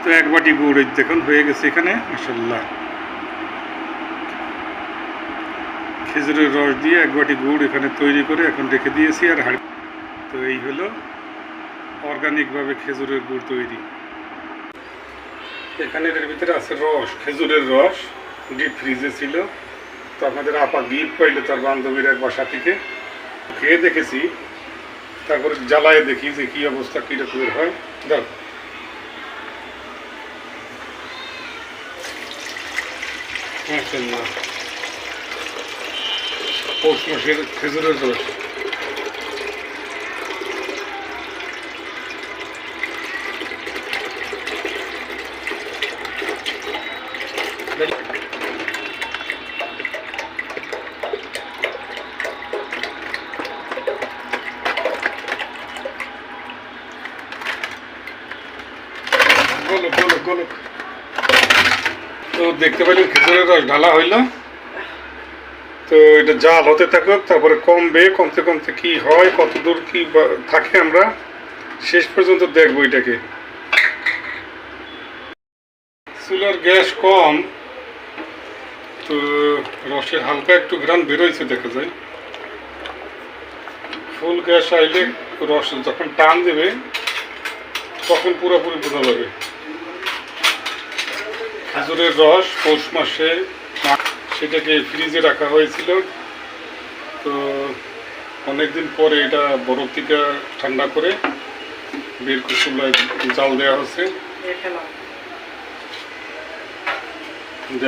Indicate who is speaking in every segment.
Speaker 1: তো এক বাটি গুড় দেখুন হয়ে গেছে এখানে মাশাআল্লাহ। খেজুরের রস দিয়ে এক বাটি গুড় এখানে তৈরি করে এখন রেখে দিয়েছি আর হাঁড়ি। তো এই হলো অর্গানিকভাবে খেজুরের গুড় তৈরি। এখানে এর ভিতরে আছে রস, খেজুরের রস, ডিপ ফ্রিজে ছিল। তো আপনাদের আপা গিফট পাইলে তার বান্ধবীর এক বাসা থেকে, খেয়ে দেখেছি, তারপরে জ্বালায় দেখি যে কী অবস্থা, কী রকমের হয়। দেখ পৌষ মাসের খেজুরের রস। তো দেখতে পেলেন খেজুরের রস ঢালা হইল। তো এটা জাল হতে থাকুক, তারপরে কমবে, কমতে কমতে কি হয়, কত দূর কি থাকে আমরা শেষ পর্যন্ত দেখবো এটাকে। চুলার গ্যাস কম, তো রসের হালকা একটু ঘ্রাণ বেরোইছে দেখা যায়। ফুল গ্যাস আইলে রস যখন টান দেবে তখন পুরোপুরি বোঝা যাবে। খেজুরের রস পৌষ মাসে সেটাকে ফ্রিজে রাখা হয়েছিল। তো অনেকদিন পরে এটা বরফ থেকে ঠান্ডা করে বের করে চুলায় জাল দেওয়া হচ্ছে।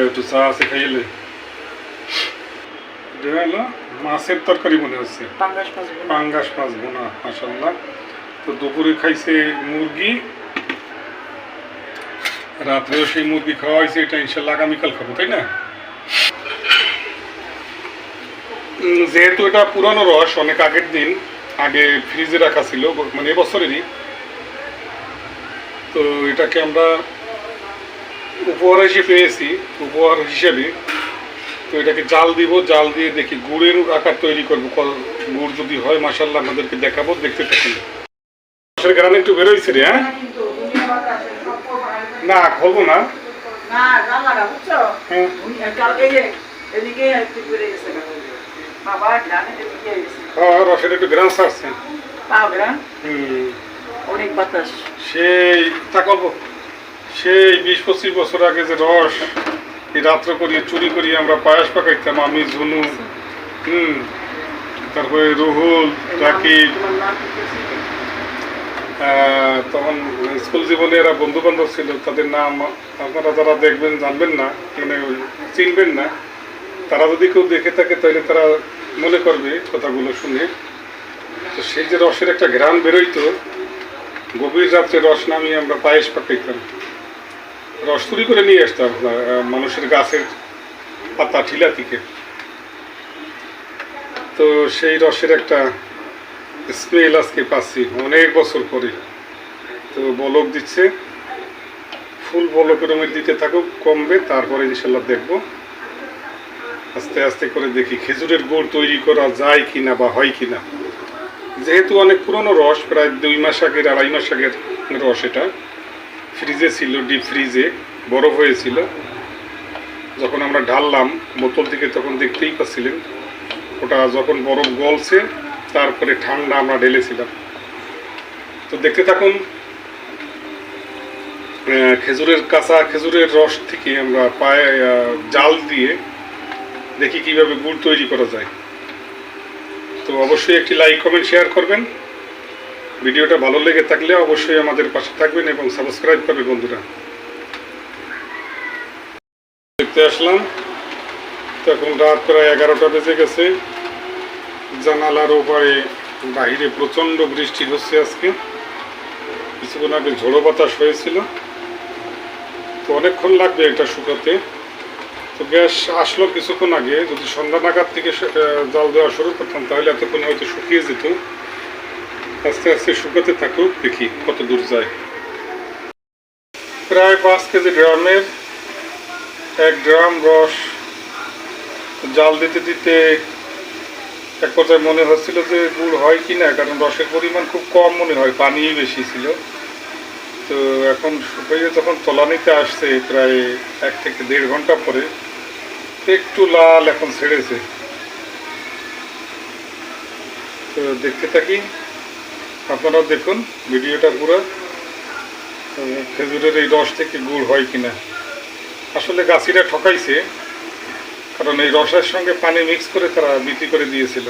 Speaker 1: একটু চা আছে খাইলে। এটা হলো মাছের তরকারি মনে হচ্ছে, পাঙ্গাস মাছ বোনা মাশাআল্লাহ। তো দুপুরে খাইছে মুরগি, রাত্রেও সেই মুরগি খাওয়া হয়েছে। এটা ইনশাল্লাহ আগামীকাল খাবো, তাই না? যেহেতু এটা পুরানো রস, অনেক আগের দিন আগে ফ্রিজে রাখা ছিল, মানে এবছরেরই, তো এটাকে আমরা উপহার হিসেবে পেয়েছি, উপহার হিসেবে। তো এটাকে জাল দিব, জাল দিয়ে দেখি গুড়ের আকার তৈরি করবো। গুড় যদি হয় মাশাআল্লাহ আপনাদেরকে দেখাবো, দেখতে থাকুন। রসের গ্রান একটু বেরোইছে রে। হ্যাঁ না খুলবো না, রসের একটু গ্রান ছাড়ছে। সেই তা করবো, সেই 20-25 বছর আগে যে রস এই রাত্র করিয়ে চুরি করিয়ে আমরা পায়েস পাকাইতাম, আমি, ঝুনু, তারপরে রুহুল, রাকিব। তখন স্কুল জীবনে এরা বন্ধু বান্ধব ছিল, তাদের নাম আপনারা যারা দেখবেন জানবেন না, মানে চিনবেন না। তারা যদি কেউ দেখে থাকে তাহলে তারা মনে করবে কথাগুলো শুনে। তো সেই যে রসের একটা ঘ্রাণ বেরোইতো, গভীর রাত্রে রস নামিয়ে আমরা পায়েস পাকাইতাম। রস চুরি করে নিয়ে আসতাম মানুষের গাছের পাতা ঠিলা থেকে। তো সেই রসের একটা স্মেল আজকে পাচ্ছি অনেক বছর পরে। তো বলক দিচ্ছে, ফুল বলকের মধ্যে দিতে থাকুক, কমবে, তারপরে ইনশাল্লাহ দেখবো। আস্তে আস্তে করে দেখি খেজুরের গুড় তৈরি করা যায় কিনা বা হয় কিনা। যেহেতু অনেক পুরনো রস, প্রায় 2 মাস আগের, 2.5 মাস আগের রস, এটা ফ্রিজে ছিল, ডিপ ফ্রিজে বরফ হয়েছিল। যখন আমরা ঢাললাম বোতল থেকে তখন দেখতেই পাচ্ছিলেন ওটা যখন বরফ গলছে, তারপরে ঠান্ডা আমরা ঢেলেছিলাম। তো দেখতে থাকুন। কাঁচা খেজুরের রস থেকে আমরা জাল দিয়ে দেখি কিভাবে গুড় তৈরি করা যায়। তো অবশ্যই একটি লাইক, কমেন্ট, শেয়ার করবেন। ভিডিওটা ভালো লেগে থাকলে অবশ্যই আমাদের পাশে থাকবেন এবং সাবস্ক্রাইব করবেন বন্ধুরা। দেখতে আসলাম, তখন রাত প্রায় 11টা বেজে গেছে। জানালার ওপারে বাইরে প্রচণ্ড বৃষ্টি হচ্ছে আজকে। কিছুক্ষণ আগে ঝোড়ো বাতাস হয়েছিল। তো অনেকক্ষণ লাগবে এটা শুকাতে। তো গ্যাস আসলো কিছুক্ষণ আগে। যদি সন্ধ্যা নাগাদ থেকে জাল দেওয়া শুরু করতাম তাহলে এতক্ষণ হয়তো শুকিয়ে যেত। আস্তে আস্তে শুকাতে থাকুক, দেখি কত দূর যায়। প্রায় 5 কেজি ড্রামের 1 ড্রাম রস জাল দিতে দিতে এক পর্যায়ে মনে হচ্ছিল যে গুড় হয় কি না, কারণ রসের পরিমাণ খুব কম মনে হয়, পানিই বেশি ছিল। তো এখন শুকিয়ে যখন তলানিতে আসছে প্রায় 1 থেকে 1.5 ঘন্টা পরে একটু লাল এখন ছেড়েছে। তো দেখতে থাকি, আপনারাও দেখুন ভিডিওটা পুরো। খেজুরের এই রস থেকে গুড় হয় কিনা। আসলে গাছিরা ঠকাইছে, কারণ এই রসের সঙ্গে পানি মিক্স করে তারা বিক্রি করে দিয়েছিল।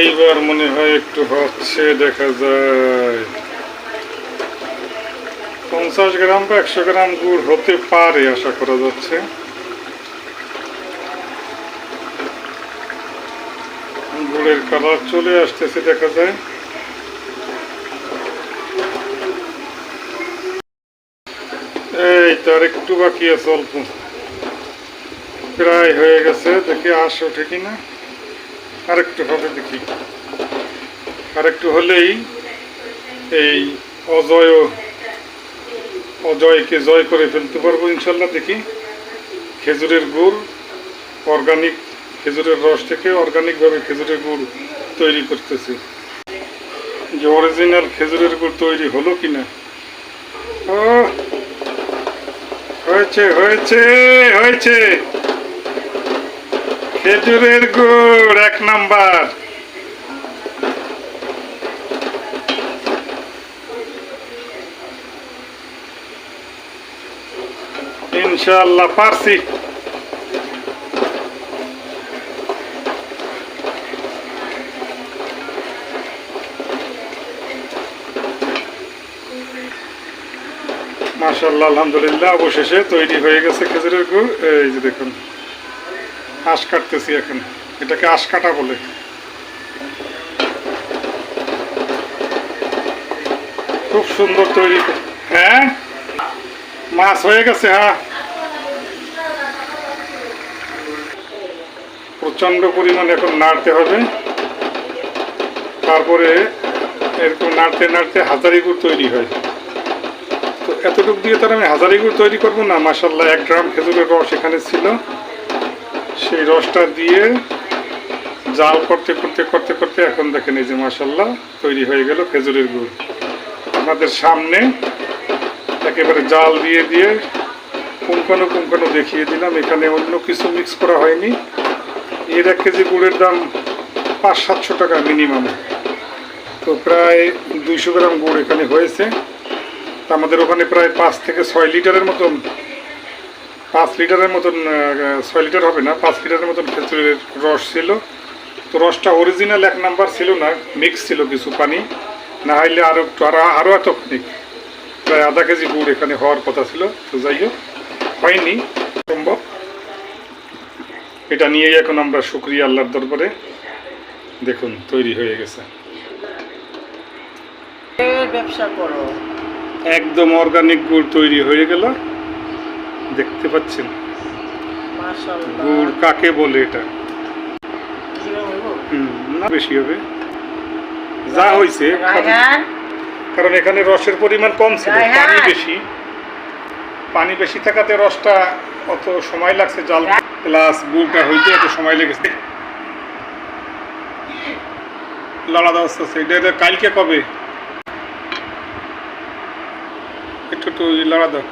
Speaker 1: এইবার মনে হয় একটু হচ্ছে, দেখা যায় 50 গ্রাম বা 100 গ্রাম গুড় হতে পারে, আশা করা যাচ্ছে। গুড়ের কালার চলে আসতেছে, দেখা যায়। এই তার একটু বাকি আছে, অল্প, প্রায় হয়ে গেছে। দেখি আশ ওঠে কিনা। আরেকটু হবে, দেখি আরেকটু হলেই এই অজয়কে জয় করে ফেলতে পারবো ইনশাল্লাহ। দেখি খেজুরের গুড়, অর্গানিক খেজুরের রস থেকে অর্গানিকভাবে খেজুরের গুড় তৈরি করতেছি। যে অরিজিনাল খেজুরের গুড় তৈরি হলো কিনা। ও হয়েছে হয়েছে হয়েছে, খেজুরের গুড় 1 নাম্বার। ইনশাআল্লাহ পারছি। মাশাআল্লাহ, আলহামদুলিল্লাহ, অবশেষে তৈরি হয়ে গেছে খেজুরের গুড়। এই যে দেখুন, আঁশ কাটতেছি এখন, এটাকে আঁশ কাটা বলে। খুব সুন্দর তৈরি। হ্যাঁ, মাছ হয়ে গেছে। হ্যাঁ, প্রচন্ড পরিমাণ এখন নাড়তে হবে। তারপরে এরকম নাড়তে নাড়তে হাজারি গুড় তৈরি হয়। তো এতটুকু দিয়ে তার আমি হাজারি গুড় তৈরি করবো না। মাশাআল্লাহ 1 গ্রাম খেজুরের রস এখানে ছিল, সেই রসটা দিয়ে জাল করতে করতে করতে করতে এখন দেখেন এই যে মাশাআল্লাহ তৈরি হয়ে গেল খেজুরের গুড় আপনাদের সামনে। একেবারে জাল দিয়ে দিয়ে পুঙ্খানো পুঙ্খানো দেখিয়ে দিলাম। এখানে অন্য কিছু মিক্স করা হয়নি। এর 1 কেজি গুড়ের দাম 500-700 টাকা মিনিমাম। তো প্রায় 200 গ্রাম গুড় এখানে হয়েছে। তো আমাদের ওখানে প্রায় 5 থেকে 6 লিটারের মতন, 5 লিটারের মতন, 6 লিটার হবে না, 5 লিটারের মতন খেজুরের রস ছিল। তো রসটা অরিজিনাল 1 নাম্বার ছিল না, মিক্স ছিল কিছু পানি, না হইলে আরও এতখানি প্রায় আধা কেজি গুড় এখানে হওয়ার কথা ছিল। তো যাই হোক, হয়নি সম্ভব। এটা নিয়েই এখন আমরা শুকরিয়া আল্লাহর দরবারে। দেখুন তৈরি হয়ে গেছে।
Speaker 2: ব্যবসা করো,
Speaker 1: একদম অর্গানিক গুড় তৈরি হয়ে গেল, দেখতে পাচ্ছেন।
Speaker 2: মাশাআল্লাহ।
Speaker 1: গুড় কাকে বলে এটা? না, বেশি হবে যা হয়েছে, কারণ এখানে রসের পরিমাণ কম ছিল, পানি বেশি থাকাতে রসটা অত সময় লাগছে জাল, প্লাস গুড়টা হইতে এত সময় লেগেছে। লড়া দেওয়া আছে, এটা কালকে কবে একটু একটু লড়া দাও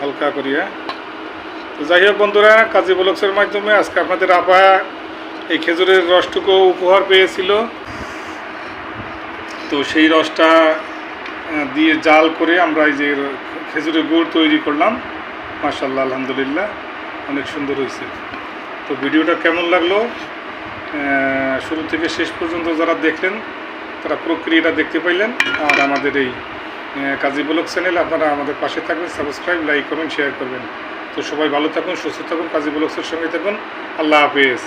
Speaker 1: হালকা করি। হ্যাঁ, তো যাই হোক বন্ধুরা, কাজী ব্লগসের মাধ্যমে আজকে আপনাদের আপা এই খেজুরের রসটুকু উপহার পেয়েছিল। তো সেই রসটা দিয়ে জাল করে আমরা এই যে খেজুরের গুড় তৈরি করলাম। মাশাআল্লাহ, আলহামদুলিল্লাহ, অনেক সুন্দর হয়েছে। তো ভিডিওটা কেমন লাগলো, শুরু থেকে শেষ পর্যন্ত যারা দেখলেন তারা প্রক্রিয়াটা দেখতে পাইলেন। আর আমাদের এই কাজী ব্লগ চ্যানেল আপনারা আমাদের পাশে থাকবেন, সাবস্ক্রাইব, লাইক করবেন, শেয়ার করবেন। তো সবাই ভালো থাকুন, সুস্থ থাকুন, কাজী ব্লগসের সঙ্গে থাকুন। আল্লাহ হাফেজ।